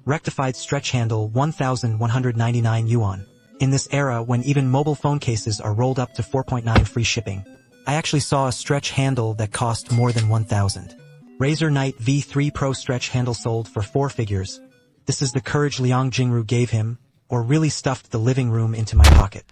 Rectified stretch handle 1,199 yuan. In this era when even mobile phone cases are rolled up to 4.9 free shipping, I actually saw a stretch handle that cost more than 1,000. Razer Knight V3 Pro stretch handle sold for 4 figures. This is the courage Liang Jingru gave him, or really stuffed the living room into my pocket.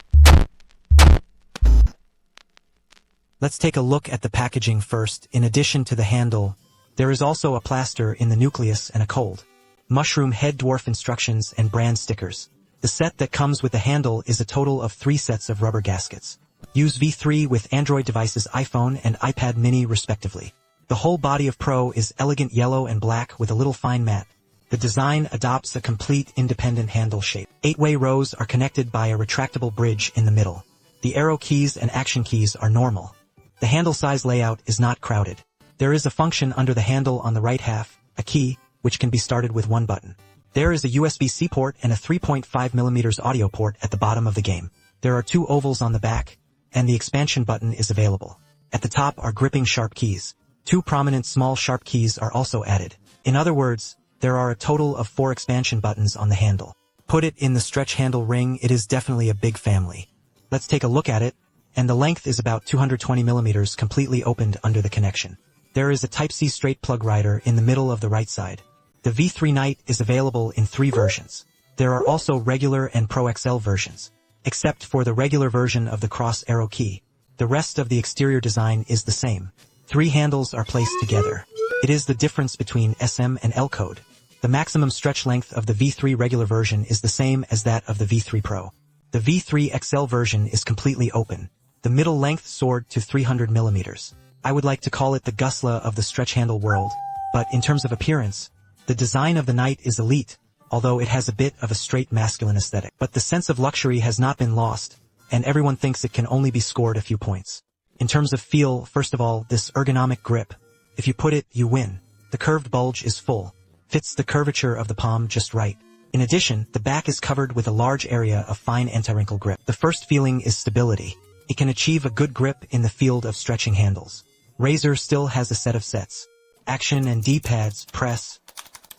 Let's take a look at the packaging first. In addition to the handle, there is also a plaster in the nucleus and a cold mushroom head dwarf instructions and brand stickers. The set that comes with the handle is a total of 3 sets of rubber gaskets. Use V3 with Android devices iPhone and iPad mini respectively. The whole body of Pro is elegant yellow and black with a little fine matte. The design adopts a complete independent handle shape. 8-way rows are connected by a retractable bridge in the middle. The arrow keys and action keys are normal. The handle size layout is not crowded. There is a function under the handle on the right half, a key, which can be started with 1 button. There is a USB-C port and a 3.5mm audio port at the bottom of the game. There are 2 ovals on the back, and the expansion button is available. At the top are gripping sharp keys. 2 prominent small sharp keys are also added. In other words, there are a total of 4 expansion buttons on the handle. Put it in the stretch handle ring, it is definitely a big family. Let's take a look at it, and the length is about 220mm completely opened under the connection. There is a Type-C straight plug rider in the middle of the right side. The V3 Knight is available in 3 versions. There are also regular and Pro XL versions. Except for the regular version of the cross arrow key, the rest of the exterior design is the same. 3 handles are placed together. It is the difference between SM and L code. The maximum stretch length of the V3 regular version is the same as that of the V3 Pro. The V3 XL version is completely open. The middle length soared to 300mm. I would like to call it the Gusla of the stretch handle world, but in terms of appearance, the design of the Knight is elite, although it has a bit of a straight masculine aesthetic. But the sense of luxury has not been lost, and everyone thinks it can only be scored a few points. In terms of feel, first of all, this ergonomic grip. If you put it, you win. The curved bulge is full. Fits the curvature of the palm just right. In addition, the back is covered with a large area of fine anti-wrinkle grip. The first feeling is stability. It can achieve a good grip in the field of stretching handles. Razer still has a set of sets. Action and D-pads, press.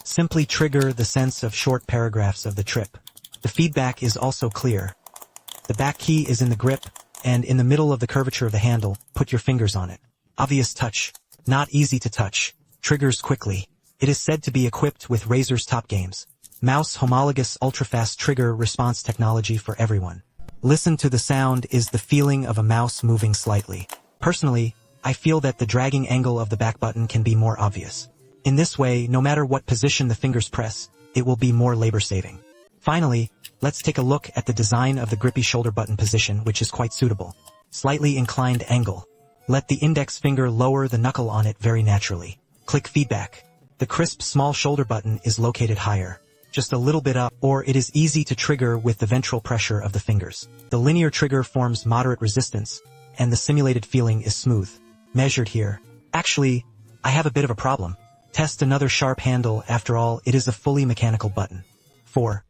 Simply trigger the sense of short paragraphs of the trip. The feedback is also clear. The back key is in the grip, and in the middle of the curvature of the handle, put your fingers on it. Obvious touch. Not easy to touch. Triggers quickly. It is said to be equipped with Razer's top games. Mouse homologous ultra-fast trigger response technology for everyone. Listen to the sound is the feeling of a mouse moving slightly. Personally, I feel that the dragging angle of the back button can be more obvious. In this way, no matter what position the fingers press, it will be more labor-saving. Finally, let's take a look at the design of the grippy shoulder button position, which is quite suitable. Slightly inclined angle. Let the index finger lower the knuckle on it very naturally. Click feedback. The crisp small shoulder button is located higher. Just a little bit up, or it is easy to trigger with the ventral pressure of the fingers. The linear trigger forms moderate resistance, and the simulated feeling is smooth. Measured here. Actually, I have a bit of a problem. Test another sharp handle, after all, it is a fully mechanical button. 4.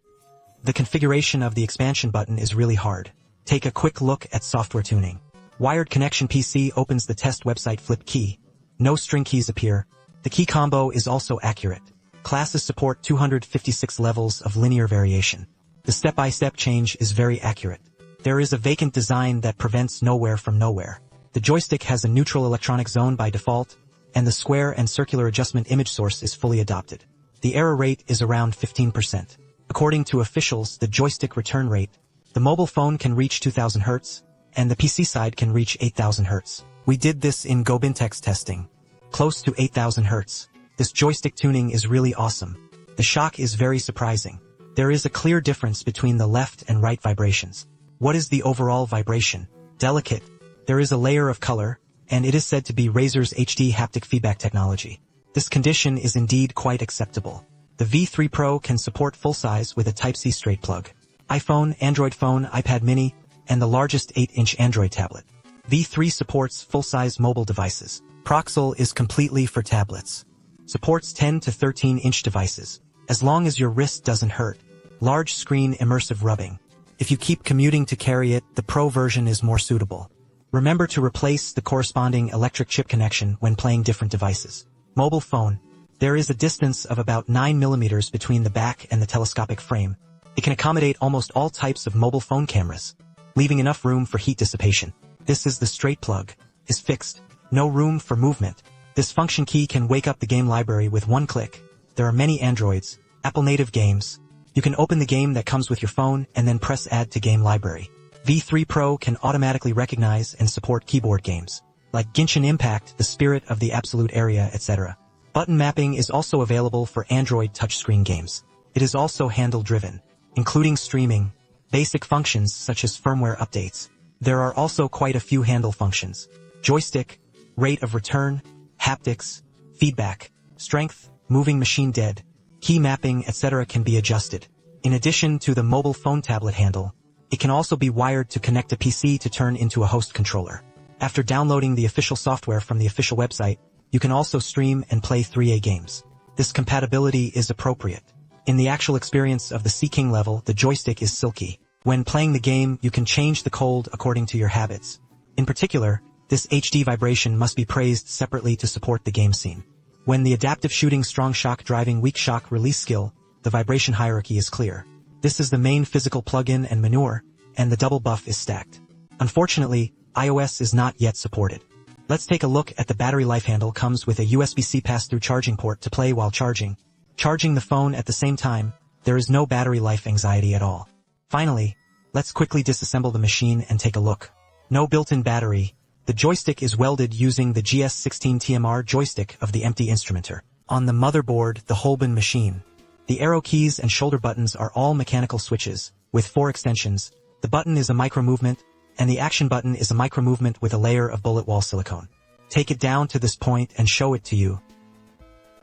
The configuration of the expansion button is really hard. Take a quick look at software tuning. Wired connection PC opens the test website flip key. No string keys appear. The key combo is also accurate. Classes support 256 levels of linear variation. The step-by-step change is very accurate. There is a vacant design that prevents nowhere from nowhere. The joystick has a neutral electronic zone by default, and the square and circular adjustment image source is fully adopted. The error rate is around 15%. According to officials, the joystick return rate, the mobile phone can reach 2000 Hz, and the PC side can reach 8000 Hz. We did this in Gobintex testing. Close to 8000 Hz. This joystick tuning is really awesome. The shock is very surprising. There is a clear difference between the left and right vibrations. What is the overall vibration? Delicate. There is a layer of color, and it is said to be Razer's HD haptic feedback technology. This condition is indeed quite acceptable. The V3 Pro can support full size with a Type-C straight plug. iPhone, Android phone, iPad mini, and the largest 8-inch Android tablet. V3 supports full-size mobile devices. Proxel is completely for tablets. Supports 10 to 13-inch devices. As long as your wrist doesn't hurt. Large screen immersive rubbing. If you keep commuting to carry it, the Pro version is more suitable. Remember to replace the corresponding electric chip connection when playing different devices. Mobile phone. There is a distance of about 9 millimeters between the back and the telescopic frame. It can accommodate almost all types of mobile phone cameras, leaving enough room for heat dissipation. This is the straight plug, is fixed, no room for movement. This function key can wake up the game library with one click. There are many Androids, Apple native games. You can open the game that comes with your phone and then press Add to Game Library. V3 Pro can automatically recognize and support keyboard games, like Genshin Impact, The Spirit of the Absolute Area, etc. Button mapping is also available for Android touchscreen games. It is also handle-driven, including streaming, basic functions such as firmware updates. There are also quite a few handle functions. Joystick, rate of return, haptics, feedback, strength, moving machine dead, key mapping, etc. can be adjusted. In addition to the mobile phone tablet handle, it can also be wired to connect a PC to turn into a host controller. After downloading the official software from the official website, you can also stream and play 3A games. This compatibility is appropriate. In the actual experience of the Sea King level, the joystick is silky. When playing the game, you can change the cold according to your habits. In particular, this HD vibration must be praised separately to support the game scene. When the adaptive shooting strong shock driving weak shock release skill, the vibration hierarchy is clear. This is the main physical plug-in and manure, and the double buff is stacked. Unfortunately, iOS is not yet supported. Let's take a look at the battery life. Handle comes with a USB-C pass-through charging port to play while charging. Charging the phone at the same time, there is no battery life anxiety at all. Finally, let's quickly disassemble the machine and take a look. No built-in battery. The joystick is welded using the GS16 TMR joystick of the empty instrumenter. On the motherboard, the Holben machine. The arrow keys and shoulder buttons are all mechanical switches, with 4 extensions. The button is a micro-movement, and the action button is a micro-movement with a layer of bullet wall silicone. Take it down to this point and show it to you.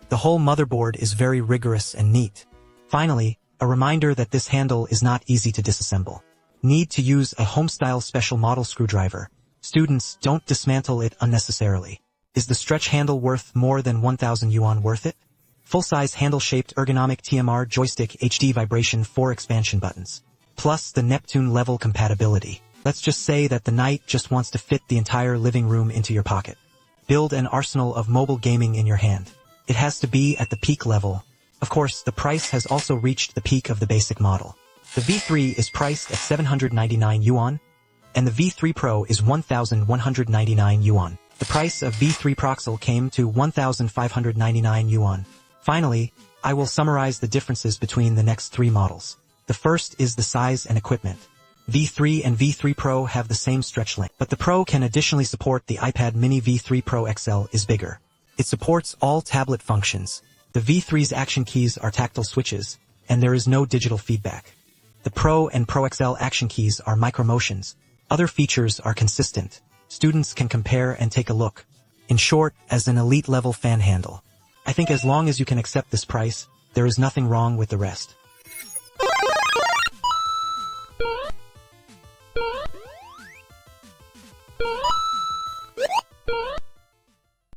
The whole motherboard is very rigorous and neat. Finally, a reminder that this handle is not easy to disassemble. Need to use a home-style special model screwdriver. Students, don't dismantle it unnecessarily. Is the stretch handle worth more than 1,000 yuan worth it? Full-size handle-shaped ergonomic TMR joystick HD vibration 4 expansion buttons. Plus the Neptune level compatibility. Let's just say that the knight just wants to fit the entire living room into your pocket. Build an arsenal of mobile gaming in your hand. It has to be at the peak level. Of course, the price has also reached the peak of the basic model. The V3 is priced at 799 yuan, and the V3 Pro is 1,199 yuan. The price of V3 Proxel came to 1,599 yuan. Finally, I will summarize the differences between the next 3 models. The first is the size and equipment. V3 and V3 Pro have the same stretch length, but the Pro can additionally support the iPad mini. V3 Pro XL is bigger. It supports all tablet functions. The V3's action keys are tactile switches, and there is no digital feedback. The Pro and Pro XL action keys are micromotions. Other features are consistent. Students can compare and take a look. In short, as an elite level fan handle, I think as long as you can accept this price, there is nothing wrong with the rest.